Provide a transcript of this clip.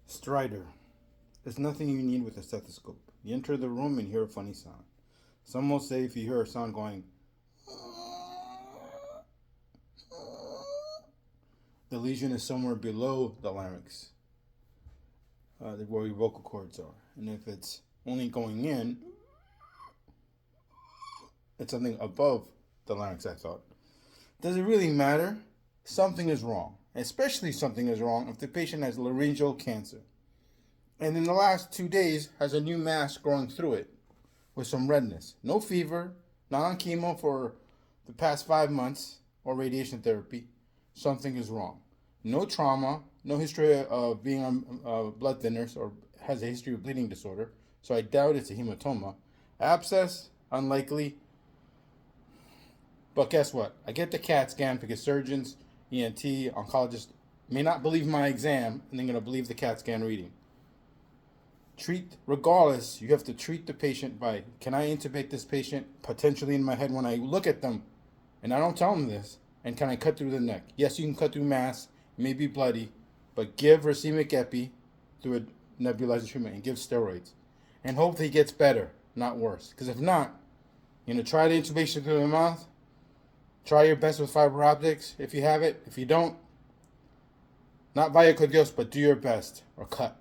Stridor. There's nothing you need with a stethoscope. You enter the room and hear a funny sound. Some will say if you hear a sound going, the lesion is somewhere below the larynx, where your vocal cords are. And if it's only going in, it's something above the larynx, I thought. Does it really matter? Something is wrong. Especially something is wrong if the patient has laryngeal cancer. And in the last 2 days has a new mass growing through it with some redness. No fever, not on chemo for the past 5 months or radiation therapy. Something is wrong. No trauma, no history of being on blood thinners or has a history of bleeding disorder. So I doubt it's a hematoma. Abscess, unlikely. But guess what? I get the CAT scan because surgeons, ENT, oncologists may not believe my exam and they're going to believe the CAT scan reading. Regardless, you have to treat the patient by, can I intubate this patient potentially in my head when I look at them and I don't tell them this, and can I cut through the neck? Yes, you can cut through mass, it may be bloody, but give racemic epi through a nebulizer treatment and give steroids and hope that he gets better, not worse. Because if not, try the intubation through the mouth, try your best with fiber optics if you have it. If you don't, not vaya con Dios, but do your best or cut.